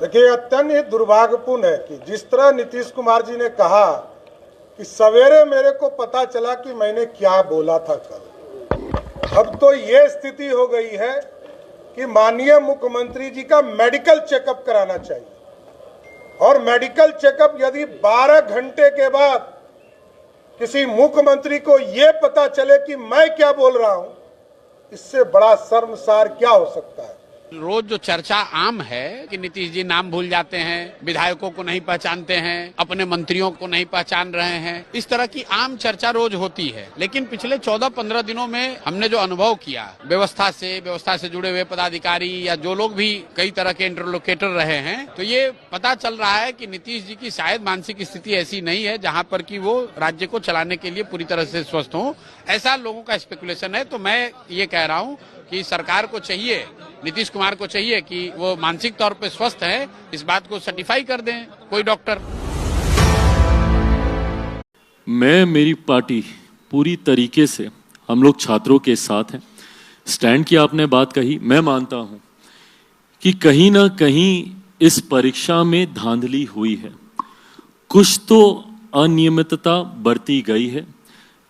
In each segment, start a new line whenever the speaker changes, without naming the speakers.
देखिए, अत्यंत दुर्भाग्यपूर्ण है कि जिस तरह नीतीश कुमार जी ने कहा कि सवेरे मेरे को पता चला कि मैंने क्या बोला था कल, अब तो ये स्थिति हो गई है कि माननीय मुख्यमंत्री जी का मेडिकल चेकअप कराना चाहिए। और मेडिकल चेकअप यदि 12 घंटे के बाद किसी मुख्यमंत्री को ये पता चले कि मैं क्या बोल रहा हूं, इससे बड़ा शर्मसार क्या हो सकता है।
रोज जो चर्चा आम है कि नीतीश जी नाम भूल जाते हैं, विधायकों को नहीं पहचानते हैं, अपने मंत्रियों को नहीं पहचान रहे हैं, इस तरह की आम चर्चा रोज होती है। लेकिन पिछले 14-15 दिनों में हमने जो अनुभव किया व्यवस्था से जुड़े हुए पदाधिकारी या जो लोग भी कई तरह के इंटरलोकेटर रहे हैं, तो ये पता चल रहा है कि नीतीश जी की शायद मानसिक स्थिति ऐसी नहीं है जहां पर कि वो राज्य को चलाने के लिए पूरी तरह से स्वस्थ हो। ऐसा लोगों का स्पेकुलेशन है। तो मैं ये कह रहा हूँ कि सरकार को चाहिए, नीतीश कुमार को चाहिए कि वो मानसिक तौर पे स्वस्थ है, इस बात को सर्टिफाई कर दें कोई डॉक्टर।
मेरी पार्टी पूरी तरीके से हम लोग छात्रों के साथ हैं। स्टैंड की आपने बात कही, मैं मानता हूं कि कहीं ना कहीं इस परीक्षा में धांधली हुई है, कुछ तो अनियमितता बरती गई है,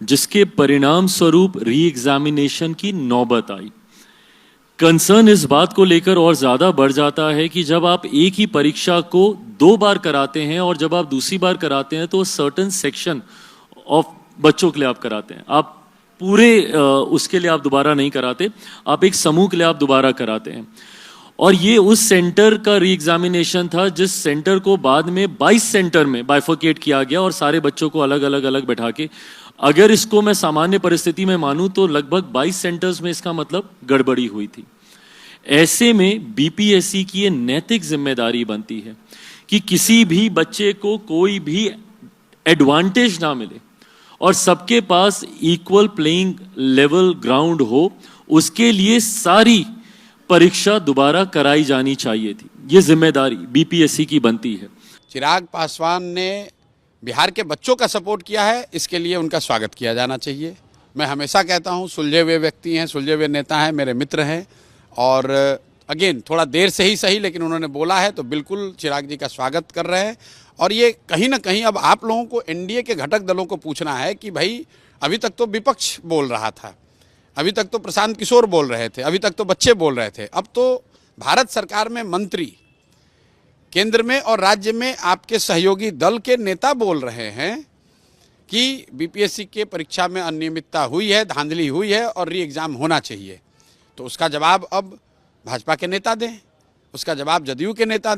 जिसके परिणाम स्वरूप री एग्जामिनेशन की नौबत आई। कंसर्न इस बात को लेकर और ज्यादा बढ़ जाता है कि जब आप एक ही परीक्षा को 2 बार कराते हैं और जब आप दूसरी बार कराते हैं तो सर्टेन सेक्शन ऑफ बच्चों के लिए आप कराते हैं, आप पूरे उसके लिए आप दोबारा नहीं कराते, आप एक समूह के लिए आप दोबारा कराते हैं। और ये उस सेंटर का री एग्जामिनेशन था जिस सेंटर को बाद में 22 सेंटर में बाइफर्केट किया गया और सारे बच्चों को अलग अलग बैठा के, अगर इसको मैं सामान्य परिस्थिति में मानूं तो लगभग 22 सेंटर्स में इसका मतलब गड़बड़ी हुई थी। ऐसे में बीपीएससी की ये नैतिक जिम्मेदारी बनती है कि किसी भी बच्चे को कोई भी एडवांटेज ना मिले और सबके पास इक्वल प्लेइंग लेवल ग्राउंड हो, उसके लिए सारी परीक्षा दोबारा कराई जानी चाहिए थी। ये जिम्मेदारी बीपीएससी की बनती है।
चिराग पासवान ने बिहार के बच्चों का सपोर्ट किया है, इसके लिए उनका स्वागत किया जाना चाहिए। मैं हमेशा कहता हूं, सुलझे हुए व्यक्ति हैं, सुलझे हुए नेता हैं, मेरे मित्र हैं, और अगेन थोड़ा देर से ही सही लेकिन उन्होंने बोला है तो बिल्कुल चिराग जी का स्वागत कर रहे हैं। और ये कहीं ना कहीं अब आप लोगों को एनडीए के घटक दलों को पूछना है कि भाई अभी तक तो विपक्ष बोल रहा था, अभी तक तो प्रशांत किशोर बोल रहे थे, अभी तक तो बच्चे बोल रहे थे, अब तो भारत सरकार में मंत्री, केंद्र में और राज्य में आपके सहयोगी दल के नेता बोल रहे हैं कि बीपीएससी के परीक्षा में अनियमितता हुई है, धांधली हुई है और री एग्ज़ाम होना चाहिए। तो उसका जवाब अब भाजपा के नेता दें, उसका जवाब जदयू के नेता दें।